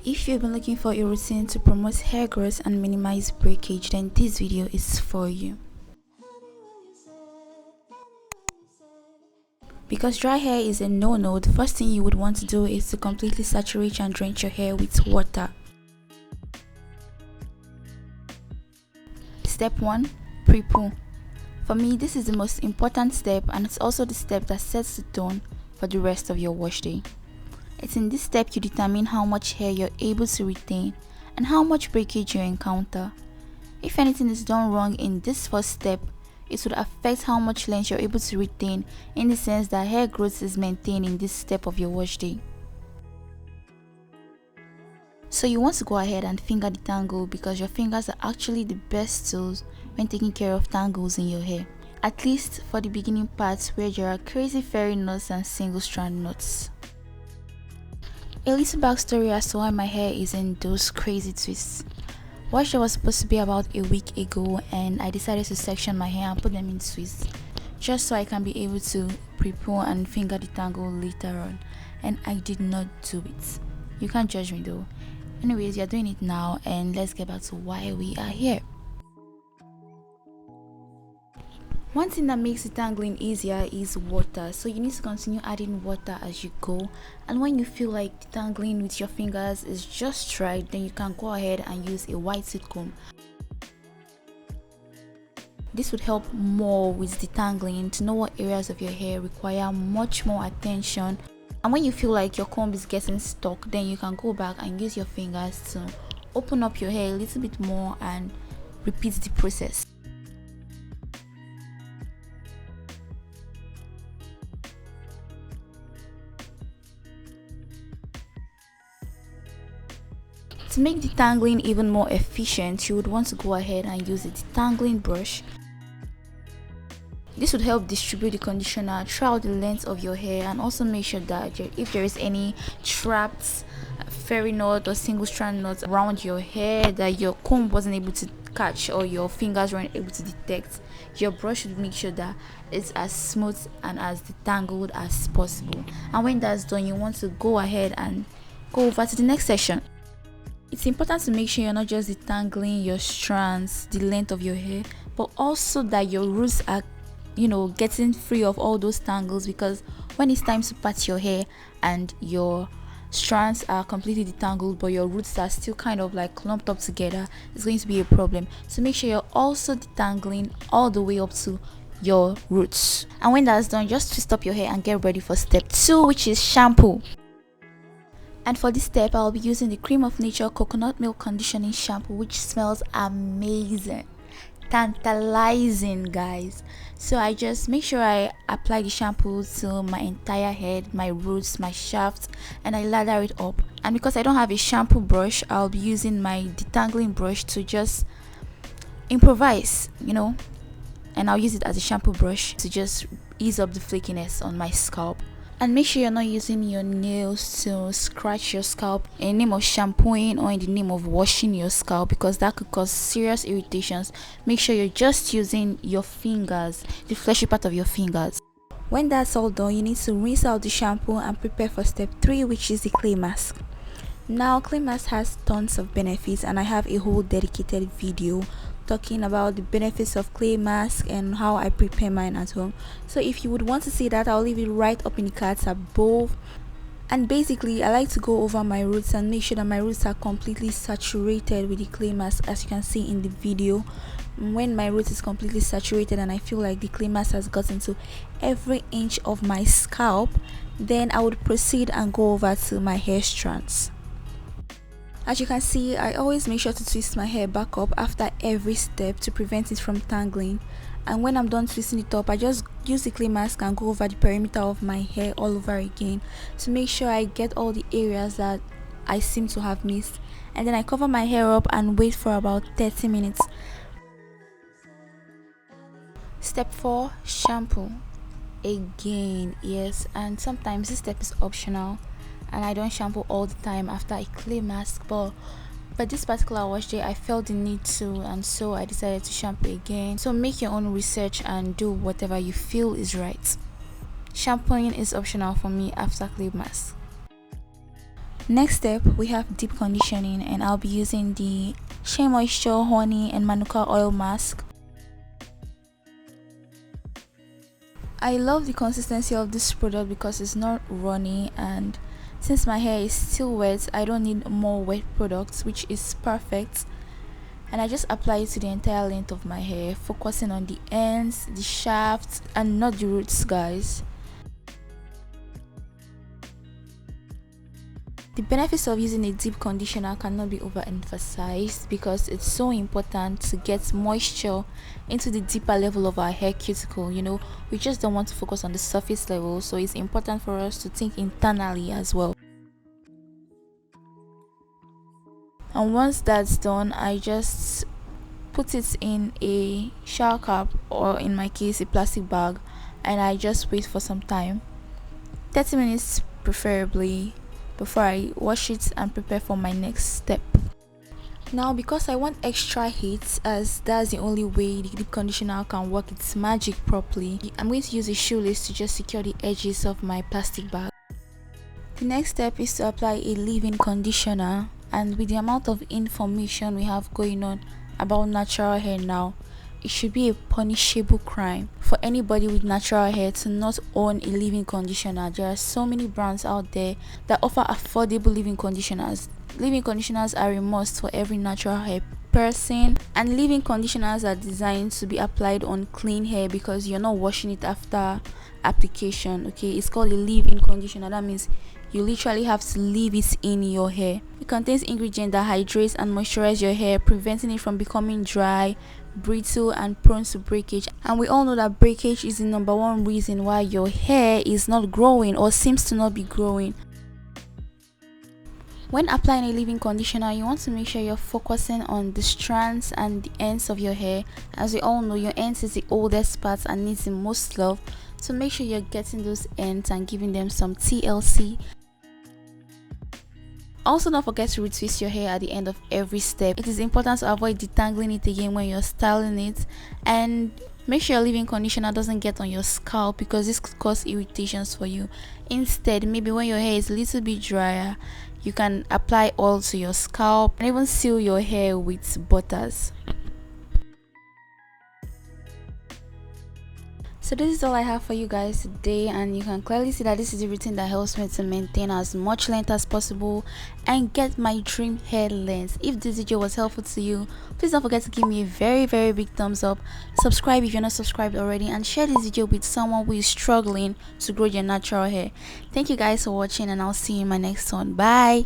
If you've been looking for a routine to promote hair growth and minimize breakage, then this video is for you. Because dry hair is a no-no, the first thing you would want to do is to completely saturate and drench your hair with water. Step 1. Prepoo. For me, this is the most important step, and it's also the step that sets the tone for the rest of your wash day. It's in this step you determine how much hair you're able to retain and how much breakage you encounter. If anything is done wrong in this first step, it would affect how much length you're able to retain, in the sense that hair growth is maintained in this step of your wash day. So you want to go ahead and finger detangle, because your fingers are actually the best tools when taking care of tangles in your hair. At least for the beginning parts where there are crazy fairy knots and single strand knots. A little backstory as to why my hair is in those crazy twists. Wash day was supposed to be about a week ago, and I decided to section my hair and put them in twists, just so I can be able to prepoo and finger detangle later on, and I did not do it. You can't judge me though. Anyways, you're doing it now, and let's get back to why we are here. One thing that makes detangling easier is water, so you need to continue adding water as you go, and when you feel like detangling with your fingers is just right, then you can go ahead and use a white seed comb. This would help more with detangling, to know what areas of your hair require much more attention, and when you feel like your comb is getting stuck, then you can go back and use your fingers to open up your hair a little bit more and repeat the process. To make detangling even more efficient, you would want to go ahead and use a detangling brush. This would help distribute the conditioner throughout the length of your hair, and also make sure that if there is any trapped fairy knot or single strand knots around your hair that your comb wasn't able to catch or your fingers weren't able to detect, your brush should make sure that it's as smooth and as detangled as possible. And when that's done, you want to go ahead and go over to the next section. It's important to make sure you're not just detangling your strands, the length of your hair, but also that your roots are, getting free of all those tangles, because when it's time to part your hair and your strands are completely detangled but your roots are still kind of like clumped up together, it's going to be a problem. So make sure you're also detangling all the way up to your roots. And when that's done, just twist up your hair and get ready for step 2, which is shampoo. And for this step, I'll be using the Cream of Nature Coconut Milk Conditioning Shampoo, which smells amazing, tantalizing, guys. So I just make sure I apply the shampoo to my entire head, my roots, my shaft, and I lather it up. And because I don't have a shampoo brush, I'll be using my detangling brush to just improvise, and I'll use it as a shampoo brush to just ease up the flakiness on my scalp. And make sure you're not using your nails to scratch your scalp in the name of shampooing or in the name of washing your scalp, because that could cause serious irritations. Make sure you're just using your fingers, the fleshy part of your fingers. When that's all done, you need to rinse out the shampoo and prepare for step 3, which is the clay mask. Now, clay mask has tons of benefits, and I have a whole dedicated video talking about the benefits of clay mask and how I prepare mine at home. So if you would want to see that, I'll leave it right up in the cards above. And basically, I like to go over my roots and make sure that my roots are completely saturated with the clay mask, as you can see in the video. When my root is completely saturated and I feel like the clay mask has gotten to every inch of my scalp, then I would proceed and go over to my hair strands. As you can see, I always make sure to twist my hair back up after every step to prevent it from tangling. And when I'm done twisting it up, I just use the clay mask and go over the perimeter of my hair all over again to make sure I get all the areas that I seem to have missed. And then I cover my hair up and wait for about 30 minutes. Step 4, shampoo. Again, yes, and sometimes this step is optional, and I don't shampoo all the time after a clay mask, but this particular wash day I felt the need to, and so I decided to shampoo again. So make your own research and do whatever you feel is right. Shampooing is optional for me after clay mask. Next step, we have deep conditioning, and I'll be using the Shea Moisture Honey and Manuka Oil Mask. I love the consistency of this product because it's not runny, and since my hair is still wet, I don't need more wet products, which is perfect. And I just apply it to the entire length of my hair, focusing on the ends, the shafts, and not the roots, guys. The benefits of using a deep conditioner cannot be overemphasized because it's so important to get moisture into the deeper level of our hair cuticle. We just don't want to focus on the surface level, so it's important for us to think internally as well. And once that's done, I just put it in a shower cap, or in my case a plastic bag, and I just wait for some time, 30 minutes preferably, before I wash it and prepare for my next step. Now, because I want extra heat, as that's the only way the deep conditioner can work its magic properly, I'm going to use a shoelace to just secure the edges of my plastic bag. The next step is to apply a leave-in conditioner, and with the amount of information we have going on about natural hair now, it should be a punishable crime for anybody with natural hair to not own a leave-in conditioner. There are so many brands out there that offer affordable leave-in conditioners. Leave-in conditioners are a must for every natural hair person, and leave-in conditioners are designed to be applied on clean hair because you're not washing it after application. Okay, it's called a leave-in conditioner. That means you literally have to leave it in your hair. It contains ingredients that hydrate and moisturize your hair, preventing it from becoming dry, brittle, and prone to breakage. And we all know that breakage is the number one reason why your hair is not growing or seems to not be growing. When applying a leave-in conditioner, you want to make sure you're focusing on the strands and the ends of your hair. As we all know, your ends is the oldest part and needs the most love, so make sure you're getting those ends and giving them some TLC. Also, don't forget to retwist your hair at the end of every step. It is important to avoid detangling it again when you're styling it, and make sure your leave-in conditioner doesn't get on your scalp because this could cause irritations for you. Instead, maybe when your hair is a little bit drier, you can apply oil to your scalp and even seal your hair with butters. So this is all I have for you guys today, and you can clearly see that this is a routine that helps me to maintain as much length as possible and get my dream hair length. If this video was helpful to you, please don't forget to give me a very big thumbs up, subscribe if you're not subscribed already, and share this video with someone who is struggling to grow their natural hair. Thank you guys for watching, and I'll see you in my next one. Bye.